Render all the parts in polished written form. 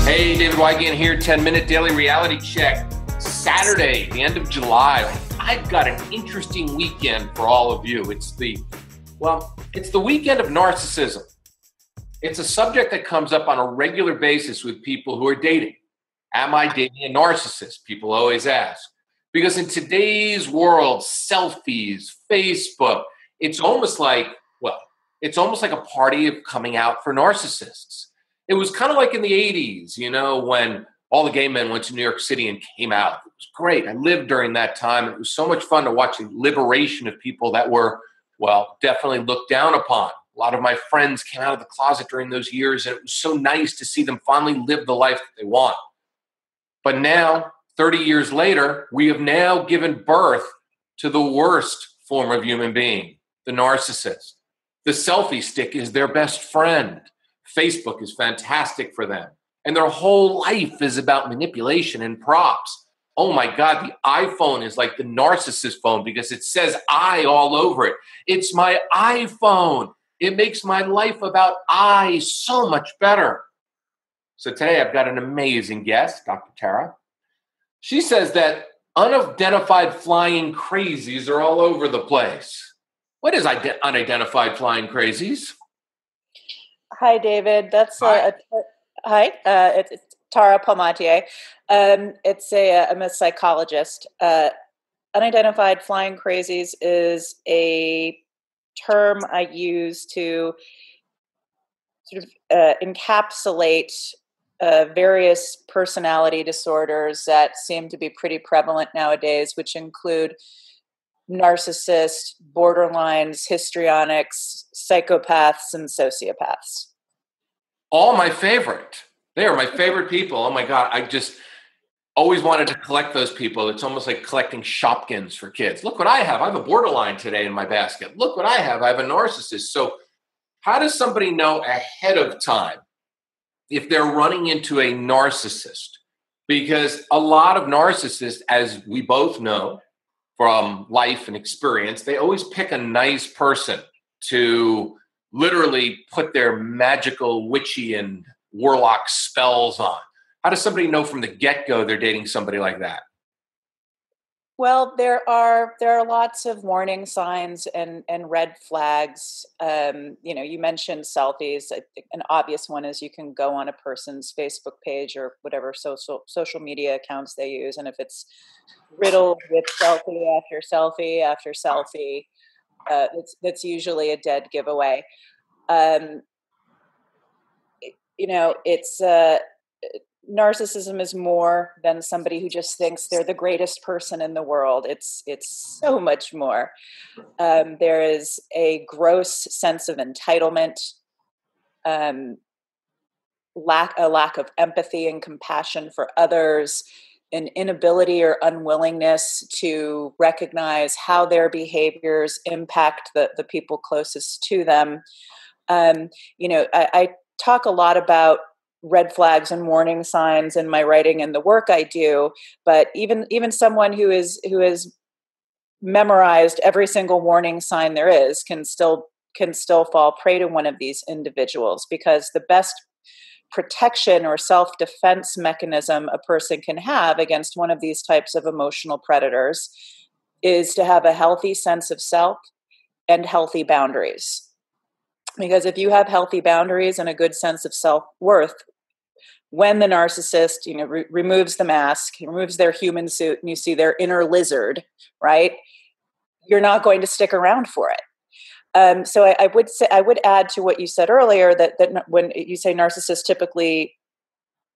Hey, David Wygant here, 10-minute daily reality check. Saturday, the end of July. I've got an interesting weekend for all of you. It's the weekend of narcissism. It's a subject that comes up on a regular basis with people who are dating. Am I dating a narcissist? People always ask. Because in today's world, selfies, Facebook, it's almost like a party of coming out for narcissists. It was kind of like in the 80s, when all the gay men went to New York City and came out. It was great. I lived during that time. It was so much fun to watch the liberation of people that were, definitely looked down upon. A lot of my friends came out of the closet during those years, and it was so nice to see them finally live the life that they want. But now, 30 years later, we have now given birth to the worst form of human being, the narcissist. The selfie stick is their best friend. Facebook is fantastic for them. And their whole life is about manipulation and props. Oh my God, the iPhone is like the narcissist phone because it says I all over it. It's my iPhone. It makes my life about I so much better. So today I've got an amazing guest, Dr. Tara. She says that unidentified flying crazies are all over the place. What is unidentified flying crazies? Hi, David. That's hi. It's Tara Palmatier. I'm a psychologist. Unidentified flying crazies is a term I use to sort of encapsulate various personality disorders that seem to be pretty prevalent nowadays, which include narcissists, borderlines, histrionics, psychopaths, and sociopaths. All my favorite. They are my favorite people. Oh my God. I just always wanted to collect those people. It's almost like collecting Shopkins for kids. Look what I have. I have a borderline today in my basket. Look what I have. I have a narcissist. So how does somebody know ahead of time if they're running into a narcissist? Because a lot of narcissists, as we both know, from life and experience, they always pick a nice person to literally put their magical witchy and warlock spells on. How does somebody know from the get-go they're dating somebody like that? Well, there are lots of warning signs and red flags. You mentioned selfies. I think an obvious one is you can go on a person's Facebook page or whatever social media accounts they use, and if it's riddled with selfie after selfie after selfie, that's usually a dead giveaway. Narcissism is more than somebody who just thinks they're the greatest person in the world. It's so much more. There is a gross sense of entitlement, a lack of empathy and compassion for others, an inability or unwillingness to recognize how their behaviors impact the people closest to them. I talk a lot about red flags and warning signs in my writing and the work I do, but even someone who has memorized every single warning sign there is can still fall prey to one of these individuals, because the best protection or self-defense mechanism a person can have against one of these types of emotional predators is to have a healthy sense of self and healthy boundaries. Because if you have healthy boundaries and a good sense of self-worth, when the narcissist, removes the mask, removes their human suit, and you see their inner lizard, right? You're not going to stick around for it. So I would add to what you said earlier that when you say narcissists typically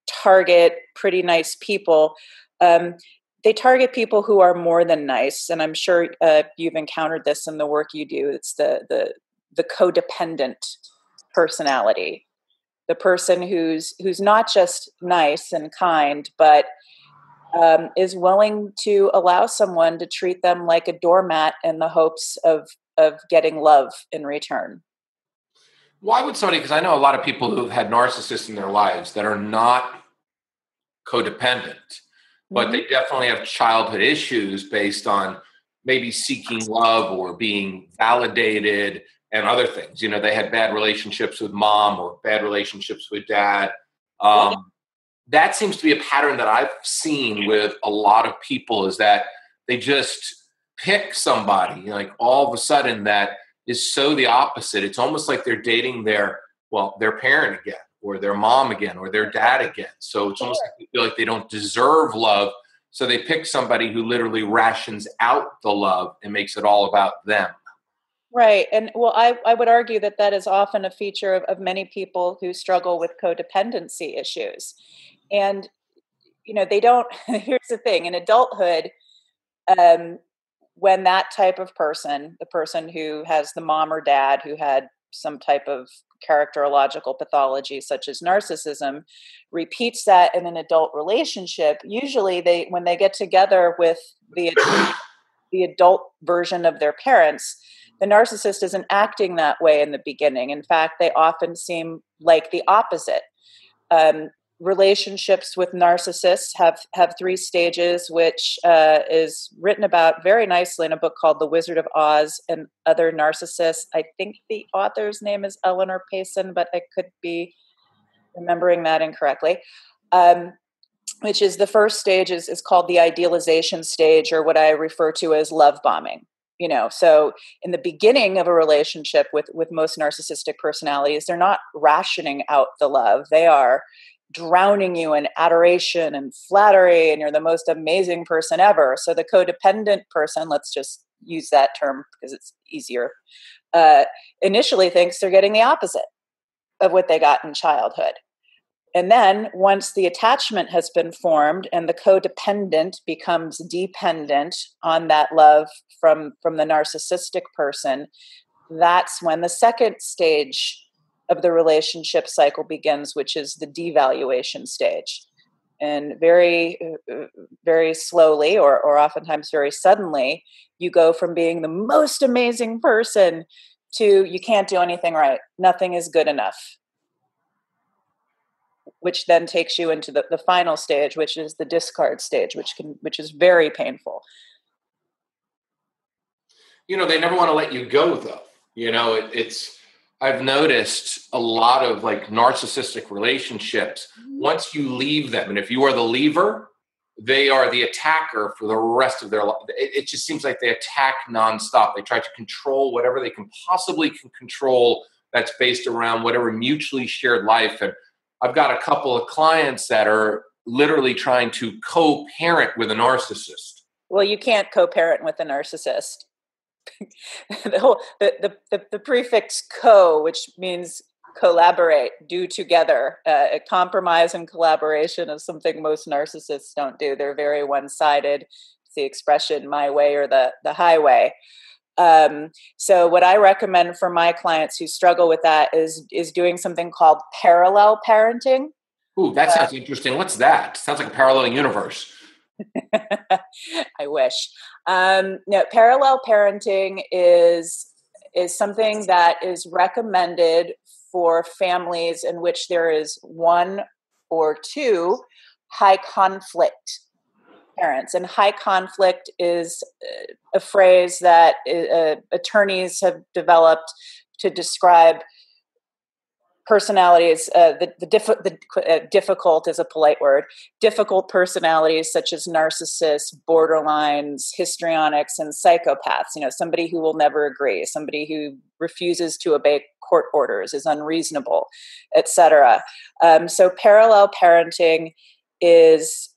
target pretty nice people, they target people who are more than nice, and I'm sure you've encountered this in the work you do. It's the codependent personality. The person who's not just nice and kind, but is willing to allow someone to treat them like a doormat in the hopes of getting love in return. Why would somebody, because I know a lot of people who've had narcissists in their lives that are not codependent, but they definitely have childhood issues based on maybe seeking love or being validated and other things. They had bad relationships with mom or bad relationships with dad. that seems to be a pattern that I've seen with a lot of people, is that they just pick somebody, like all of a sudden that is so the opposite. It's almost like they're dating their parent again, or their mom again, or their dad again. So it's almost like they feel like they don't deserve love. So they pick somebody who literally rations out the love and makes it all about them. Right. And well, I would argue that that is often a feature of many people who struggle with codependency issues. And, they don't, here's the thing, in adulthood, when that type of person, the person who has the mom or dad who had some type of characterological pathology such as narcissism, repeats that in an adult relationship, usually when they get together with the adult version of their parents, the narcissist isn't acting that way in the beginning. In fact, they often seem like the opposite. Relationships with narcissists have 3 stages, which is written about very nicely in a book called The Wizard of Oz and Other Narcissists. I think the author's name is Eleanor Payson, but I could be remembering that incorrectly. Which is, the first stage is called the idealization stage, or what I refer to as love bombing. So in the beginning of a relationship with most narcissistic personalities, they're not rationing out the love. They are drowning you in adoration and flattery, and you're the most amazing person ever. So the codependent person, let's just use that term because it's easier, initially thinks they're getting the opposite of what they got in childhood. And then once the attachment has been formed and the codependent becomes dependent on that love from the narcissistic person, that's when the second stage of the relationship cycle begins, which is the devaluation stage. And very, very slowly, or oftentimes very suddenly, you go from being the most amazing person to you can't do anything right. Nothing is good enough. Which then takes you into the final stage, which is the discard stage, which is very painful. They never want to let you go, though. I've noticed a lot of like narcissistic relationships. Once you leave them, and if you are the leaver, they are the attacker for the rest of their life. It just seems like they attack nonstop. They try to control whatever they can possibly control that's based around whatever mutually shared life. And I've got a couple of clients that are literally trying to co-parent with a narcissist. Well, you can't co-parent with a narcissist. The prefix "co," which means collaborate, do together. Compromise and collaboration is something most narcissists don't do. They're very one-sided. It's the expression "my way" or the highway. So what I recommend for my clients who struggle with that is doing something called parallel parenting. Ooh, that sounds interesting. What's that? Sounds like a parallel universe. I wish. No, parallel parenting is something that is recommended for families in which there is 1 or 2 high conflict parents. And high conflict is a phrase that attorneys have developed to describe personalities, difficult is a polite word, difficult personalities such as narcissists, borderlines, histrionics, and psychopaths. Somebody who will never agree, somebody who refuses to obey court orders, is unreasonable, etc. So parallel parenting is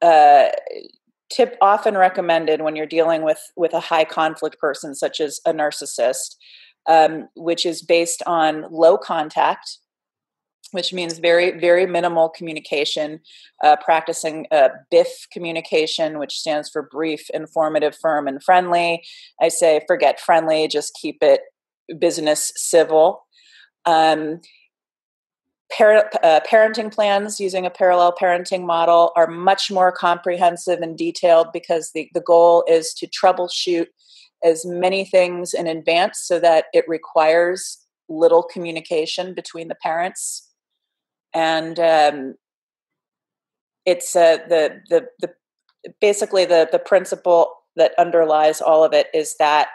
often recommended when you're dealing with a high conflict person such as a narcissist. Which is based on low contact, which means very, very minimal communication, practicing BIF communication, which stands for brief, informative, firm, and friendly. I say forget friendly, just keep it business civil. Parenting plans using a parallel parenting model are much more comprehensive and detailed because the goal is to troubleshoot as many things in advance so that it requires little communication between the parents. And it's basically the principle that underlies all of it is that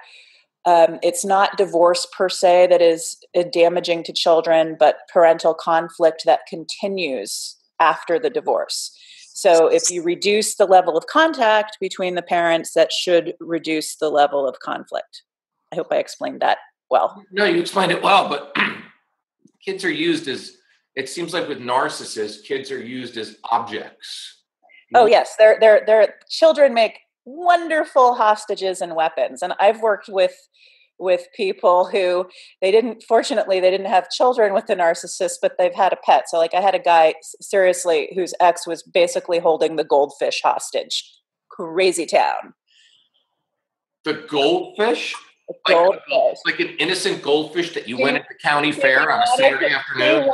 it's not divorce per se that is damaging to children, but parental conflict that continues after the divorce. So if you reduce the level of contact between the parents, that should reduce the level of conflict. I hope I explained that well. No, you explained it well, but kids are used as, it seems like with narcissists, kids are used as objects. Oh yes, their children make wonderful hostages and weapons. And I've worked with people who fortunately they didn't have children with the narcissist, but they've had a pet. So like I had a guy seriously whose ex was basically holding the goldfish hostage. Crazy town. The goldfish? Like an innocent goldfish that you went at the county fair on a Saturday afternoon.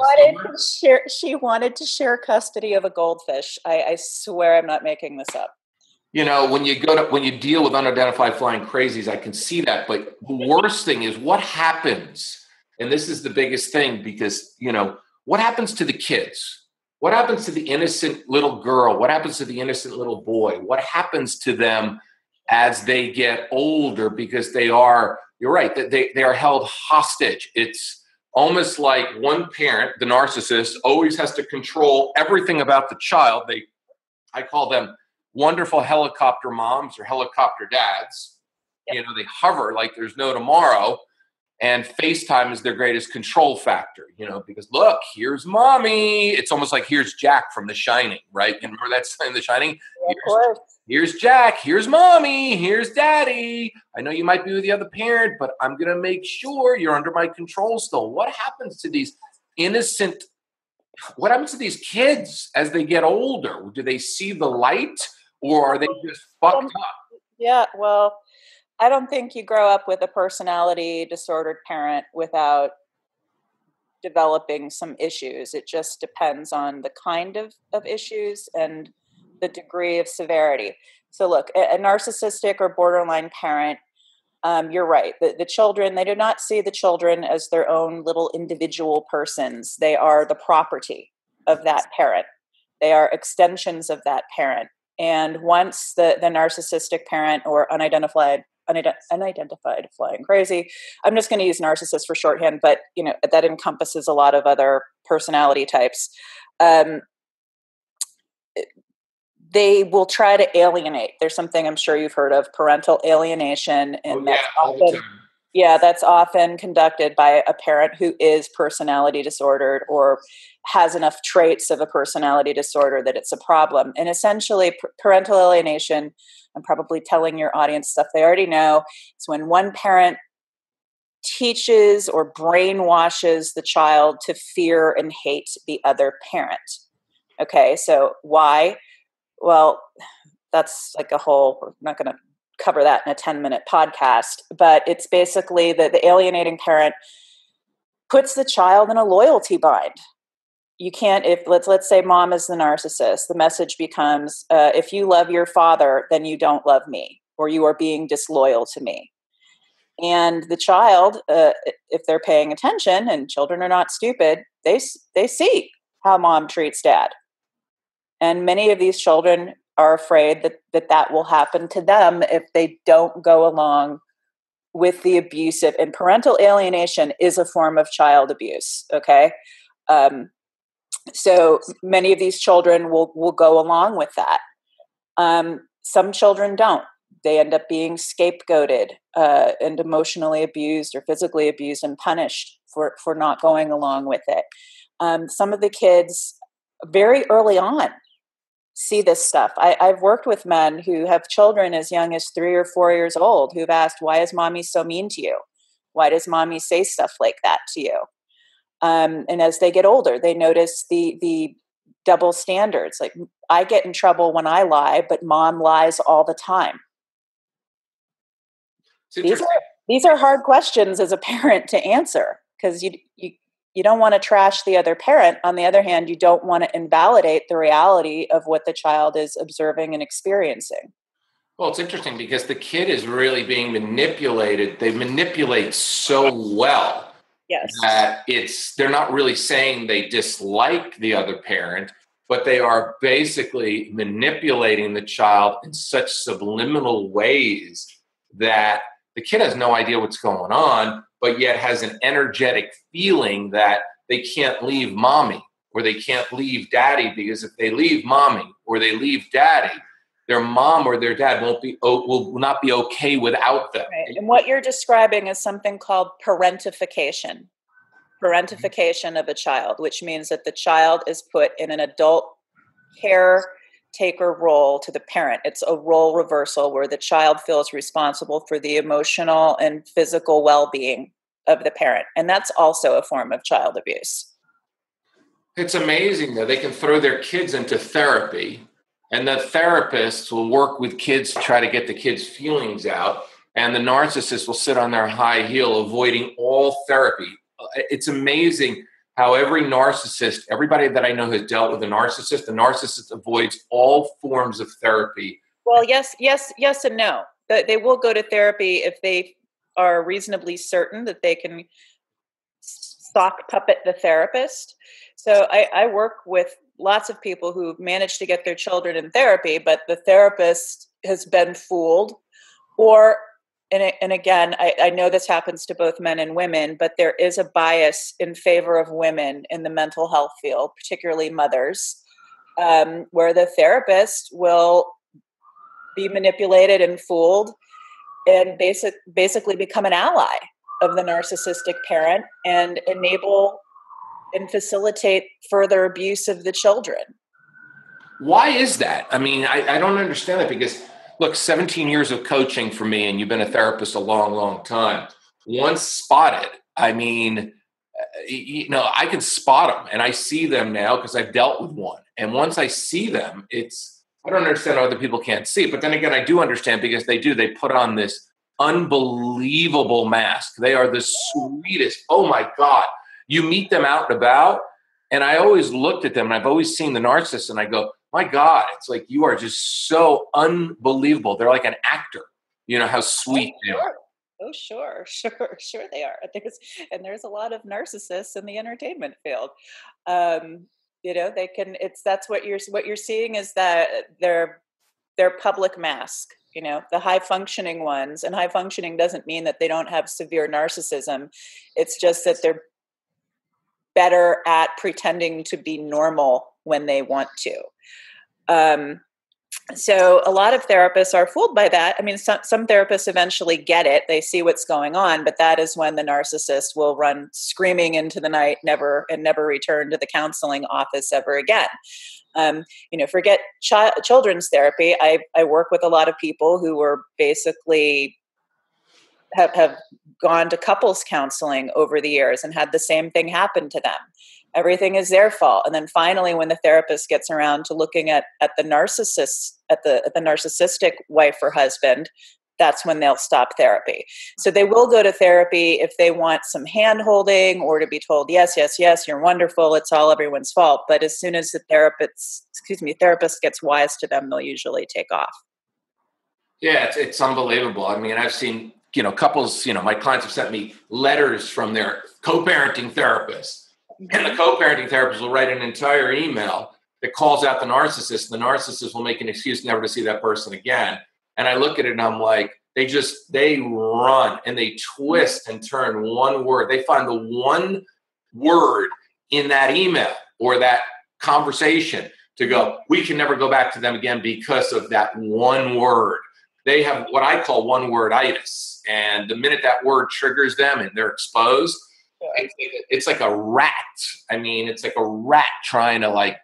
She wanted to share custody of a goldfish. I swear I'm not making this up. You know, when you deal with unidentified flying crazies, I can see that. But the worst thing is what happens, and this is the biggest thing, because, you know, what happens to the kids? What happens to the innocent little girl? What happens to the innocent little boy? What happens to them as they get older? Because you're right, that they are held hostage. It's almost like one parent, the narcissist, always has to control everything about the child. I call them wonderful helicopter moms or helicopter dads. Yep. You know, they hover like there's no tomorrow, and FaceTime is their greatest control factor, you know, because look, here's mommy. It's almost like here's Jack from The Shining, right? And remember that in The Shining? Here's Jack, here's mommy, here's daddy. I know you might be with the other parent, but I'm going to make sure you're under my control still. What happens to these what happens to these kids as they get older? Do they see the light, or are they just fucked up? Yeah, well, I don't think you grow up with a personality disordered parent without developing some issues. It just depends on the kind of issues and the degree of severity. So look, a narcissistic or borderline parent, you're right. The children, they do not see the children as their own little individual persons. They are the property of that parent. They are extensions of that parent. And once the narcissistic parent or unidentified flying crazy, I'm just going to use narcissist for shorthand, but you know that encompasses a lot of other personality types. They will try to alienate. There's something I'm sure you've heard of, parental alienation, and that's often conducted by a parent who is personality disordered or has enough traits of a personality disorder that it's a problem. And essentially, parental alienation, I'm probably telling your audience stuff they already know, is when one parent teaches or brainwashes the child to fear and hate the other parent. Okay, so why? Well, that's like we're not going to cover that in a 10-minute podcast, but it's basically the alienating parent puts the child in a loyalty bind. You can't, if let's say mom is the narcissist, the message becomes, if you love your father, then you don't love me, or you are being disloyal to me. And the child, if they're paying attention, and children are not stupid, they see how mom treats dad. And many of these children are afraid that will happen to them if they don't go along with the abusive. And parental alienation is a form of child abuse, okay? So many of these children will go along with that. Some children don't. They end up being scapegoated and emotionally abused or physically abused and punished for not going along with it. Some of the kids very early on see this stuff. I've worked with men who have children as young as 3 or 4 years old who've asked, why is mommy so mean to you? Why does mommy say stuff like that to you? And as they get older, they notice the double standards. Like, I get in trouble when I lie, but mom lies all the time. These are hard questions as a parent to answer, because you don't want to trash the other parent. On the other hand, you don't want to invalidate the reality of what the child is observing and experiencing. Well, it's interesting because the kid is really being manipulated. They manipulate so well. Yes. That they're not really saying they dislike the other parent, but they are basically manipulating the child in such subliminal ways that the kid has no idea what's going on, but yet has an energetic feeling that they can't leave mommy. or they can't leave daddy, because if they leave mommy or they leave daddy, their mom or their dad will not be okay without them. Right. And what you're describing is something called parentification of a child, which means that the child is put in an adult caretaker role to the parent. It's a role reversal where the child feels responsible for the emotional and physical well-being of the parent. And that's also a form of child abuse. It's amazing that they can throw their kids into therapy, and the therapists will work with kids to try to get the kids' feelings out, and the narcissist will sit on their high heel avoiding all therapy. It's amazing how every narcissist, everybody that I know has dealt with a narcissist avoids all forms of therapy. Well, yes, and no. They will go to therapy if they are reasonably certain that they can sock puppet the therapist. So I work with lots of people who managed to get their children in therapy, but the therapist has been fooled, and again, I know this happens to both men and women, but there is a bias in favor of women in the mental health field, particularly mothers, where the therapist will be manipulated and fooled and basically become an ally of the narcissistic parent and enable and facilitate further abuse of the children. Why is that? I mean, I don't understand that, because look, 17 years of coaching for me, and you've been a therapist a long, long time. Once spotted, I mean, I can spot them, and I see them now because I've dealt with one. And once I see them, I don't understand how other people can't see it. But then again, I do understand, because they put on this unbelievable mask. They are the sweetest. Oh my God. You meet them out and about, and I always looked at them, and I've always seen the narcissist, and I go, my God, it's like, you are just so unbelievable. They're like an actor. You know how sweet they are. Oh, sure they are. There's a lot of narcissists in the entertainment field. They can. That's what you're seeing is that their public mask. The high functioning ones, and high functioning doesn't mean that they don't have severe narcissism. It's just that they're better at pretending to be normal when they want to. So a lot of therapists are fooled by that. I mean, some therapists eventually get it. They see what's going on, but that is when the narcissist will run screaming into the night, never return to the counseling office ever again. Forget children's therapy. I work with a lot of people who were basically have gone to couples counseling over the years and had the same thing happen to them. Everything is their fault. And then finally, when the therapist gets around to looking at the narcissist, at the narcissistic wife or husband, that's when they'll stop therapy. So they will go to therapy if they want some hand holding or to be told, yes, you're wonderful. It's all everyone's fault. But as soon as the therapist gets wise to them, they'll usually take off. Yeah, it's unbelievable. I mean, I've seen, couples, my clients have sent me letters from their co-parenting therapist. And the co-parenting therapist will write an entire email that calls out the narcissist. The narcissist will make an excuse never to see that person again. And I look at it and I'm like, they run and they twist and turn one word. They find the one word in that email or that conversation to go, we can never go back to them again because of that one word. They have what I call one word-itis. And the minute that word triggers them and they're exposed, it's like a rat. I mean, it's like a rat trying to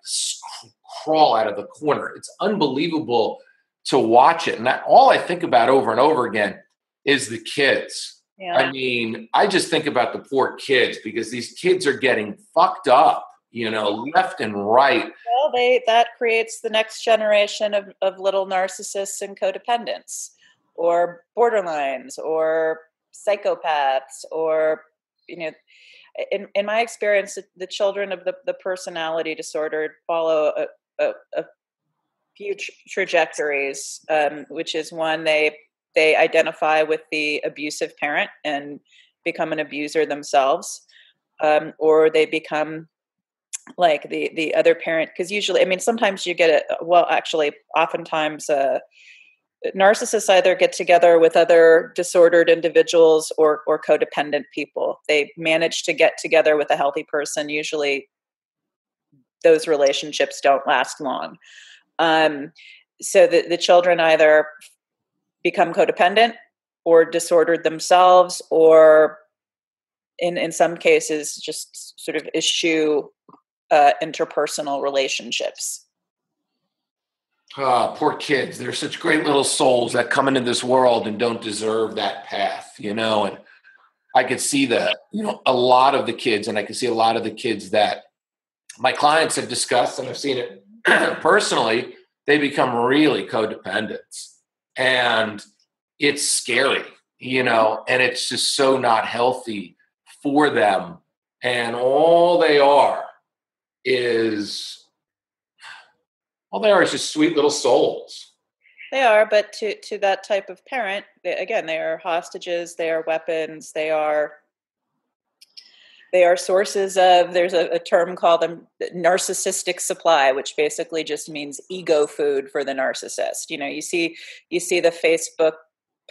crawl out of the corner. It's unbelievable to watch it. And all I think about over and over again is the kids. Yeah. I mean, I just think about the poor kids because these kids are getting fucked up, left and right. Well, that creates the next generation of little narcissists and codependents or borderlines or psychopaths or, in my experience, the children of the personality disorder follow a few trajectories, which is one, they identify with the abusive parent and become an abuser themselves, or they become like the other parent. Because usually, sometimes you get oftentimes narcissists either get together with other disordered individuals or codependent people. They manage to get together with a healthy person, usually those relationships don't last long. So the children either become codependent or disordered themselves, or in some cases just sort of eschew interpersonal relationships. Poor kids. They're such great little souls that come into this world and don't deserve that path, and I could see that, a lot of the kids, and I can see a lot of the kids that my clients have discussed, and I've seen it personally, they become really codependent, and it's scary, and it's just so not healthy for them. And all they are is just sweet little souls. They are, but to that type of parent, they are hostages, they are weapons, they are sources of, there's a term called narcissistic supply, which basically just means ego food for the narcissist. You see the Facebook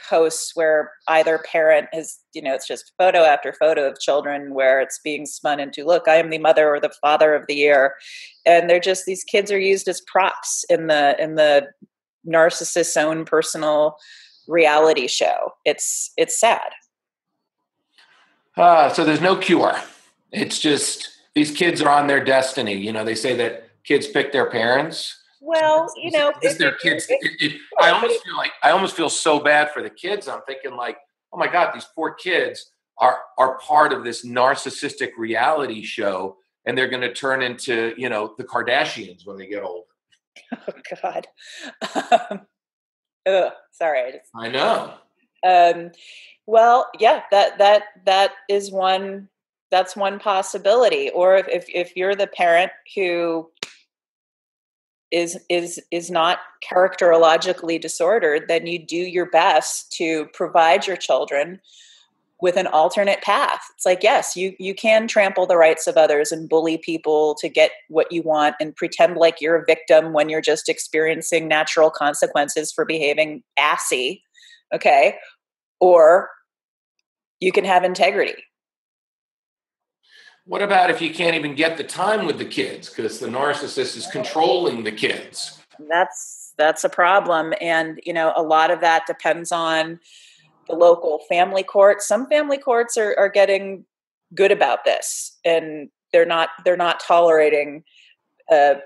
posts where either parent is, it's just photo after photo of children where it's being spun into, look, I am the mother or the father of the year. And they're just, these kids are used as props in the narcissist's own personal reality show. It's sad. So there's no cure. It's just these kids are on their destiny. They say that kids pick their parents. Well, it's their kids. I almost feel so bad for the kids. I'm thinking like, oh my God, these poor kids are part of this narcissistic reality show, and they're going to turn into the Kardashians when they get older. Oh God. Sorry. I know. Well, yeah, that is one. That's one possibility. Or if you're the parent who is not characterologically disordered, then you do your best to provide your children with an alternate path. It's like, yes, you can trample the rights of others and bully people to get what you want and pretend like you're a victim when you're just experiencing natural consequences for behaving assy. Okay. Or you can have integrity. What about if you can't even get the time with the kids because the narcissist is controlling the kids? That's a problem. And, a lot of that depends on the local family court. Some family courts are getting good about this, and they're not tolerating the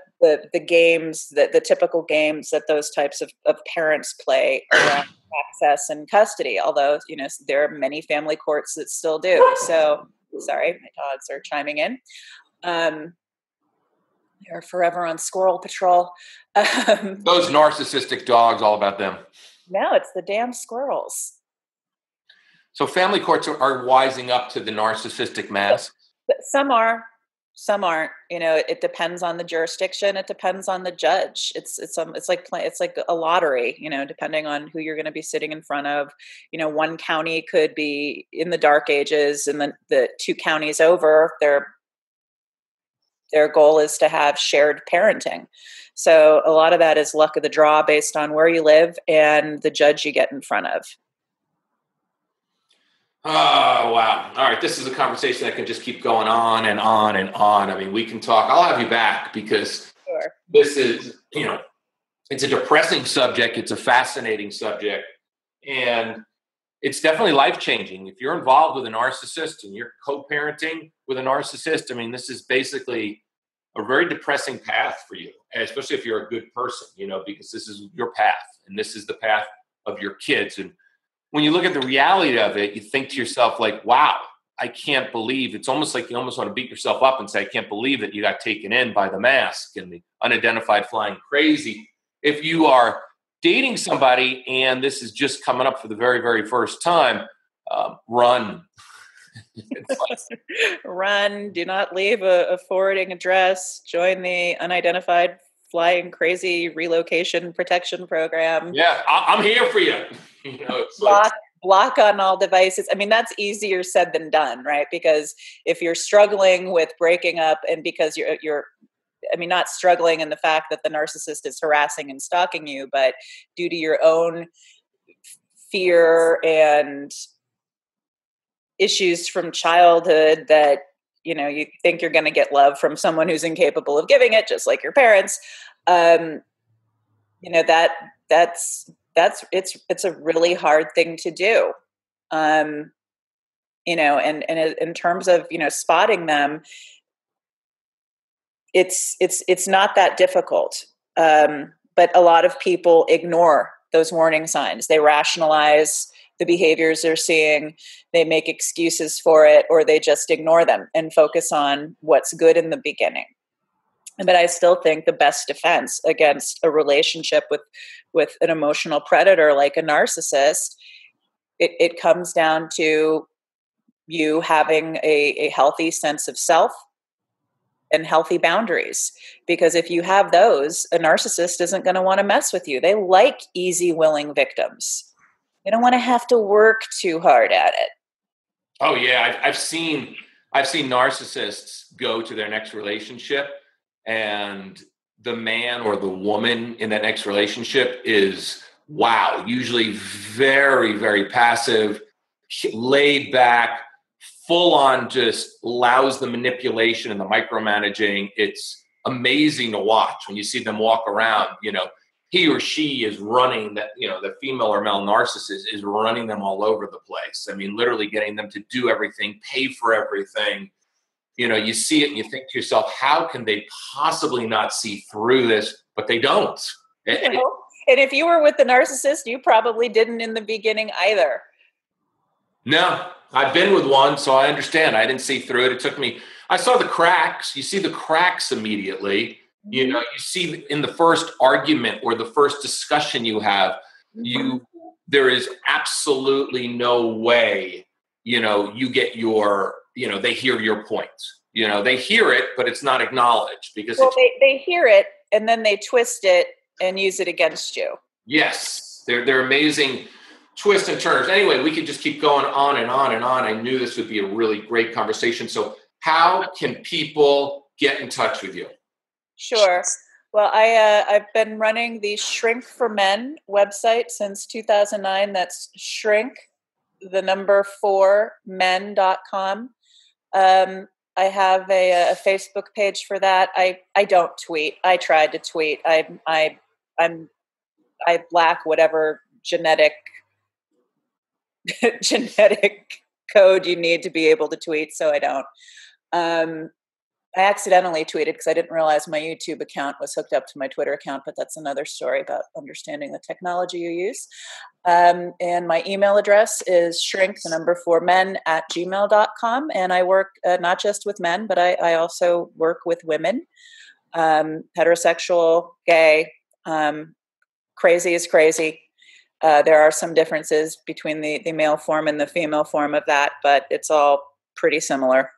games, the typical games that those types of parents play around access and custody. Although, there are many family courts that still do. So, sorry, my dogs are chiming in. They're forever on squirrel patrol. Those narcissistic dogs, all about them. No, it's the damn squirrels. So family courts are wising up to the narcissistic mask. Some are, some aren't. It depends on the jurisdiction. It depends on the judge. It's like a lottery. Depending on who you're going to be sitting in front of. One county could be in the dark ages, and then the two counties over, their goal is to have shared parenting. So a lot of that is luck of the draw based on where you live and the judge you get in front of. Oh, wow. All right. This is a conversation that can just keep going on and on and on. I mean, we can talk. I'll have you back because This is, it's a depressing subject. It's a fascinating subject. And it's definitely life-changing. If you're involved with a narcissist and you're co-parenting with a narcissist, I mean, this is basically a very depressing path for you, especially if you're a good person, because this is your path and this is the path of your kids. And when you look at the reality of it, you think to yourself like, wow, I can't believe, it's almost like you almost want to beat yourself up and say, I can't believe that you got taken in by the mask and the unidentified flying crazy. If you are dating somebody and this is just coming up for the very, very first time, run. Run. Do not leave a forwarding address. Join the Unidentified Flying Crazy Relocation Protection Program. Yeah, I'm here for you. Block on all devices. I mean, that's easier said than done, right? Because if you're struggling with breaking up, and because you're not struggling in the fact that the narcissist is harassing and stalking you, but due to your own fear and issues from childhood that you think you're going to get love from someone who's incapable of giving it, just like your parents. That's it's a really hard thing to do. And in terms of, spotting them, it's not that difficult. But a lot of people ignore those warning signs. They rationalize the behaviors they're seeing, they make excuses for it, or they just ignore them and focus on what's good in the beginning. But I still think the best defense against a relationship with an emotional predator like a narcissist, it comes down to you having a healthy sense of self and healthy boundaries. Because if you have those, a narcissist isn't going to want to mess with you. They like easy, willing victims. They don't want to have to work too hard at it. Oh yeah, I've seen narcissists go to their next relationship, and the man or the woman in that next relationship is, usually very, very passive, laid back, full on, just allows the manipulation and the micromanaging. It's amazing to watch when you see them walk around. He or she is running that, the female or male narcissist is running them all over the place. I mean, literally getting them to do everything, pay for everything. You see it and you think to yourself, how can they possibly not see through this? But they don't. And if you were with the narcissist, you probably didn't in the beginning either. No, I've been with one, so I understand. I didn't see through it. I saw the cracks. You see the cracks immediately. You see in the first argument or the first discussion you have, there is absolutely no way, you get they hear your points. They hear it, but it's not acknowledged because they hear it and then they twist it and use it against you. Yes, they're amazing twists and turns. Anyway, we could just keep going on and on and on. I knew this would be a really great conversation. So how can people get in touch with you? Sure. Well, I've been running the Shrink for Men website since 2009. That's shrink, the number 4 men.com. I have a Facebook page for that. I don't tweet. I tried to tweet. I lack whatever genetic code you need to be able to tweet, so I don't. I accidentally tweeted because I didn't realize my YouTube account was hooked up to my Twitter account, but that's another story about understanding the technology you use. And my email address is shrink4men@gmail.com. And I work not just with men, but I also work with women, heterosexual, gay, crazy is crazy. There are some differences between the male form and the female form of that, but it's all pretty similar.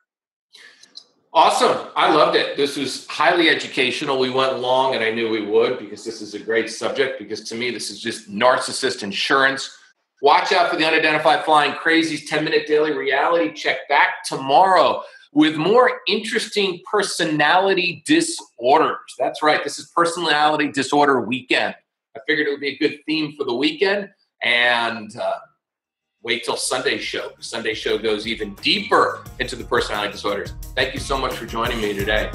Awesome. I loved it. This was highly educational. We went long, and I knew we would because this is a great subject, because to me, this is just narcissist insurance. Watch out for the Unidentified Flying Crazies 10-minute daily reality check back tomorrow with more interesting personality disorders. That's right. This is Personality Disorder Weekend. I figured it would be a good theme for the weekend, and wait till Sunday's show. The Sunday show goes even deeper into the personality disorders. Thank you so much for joining me today.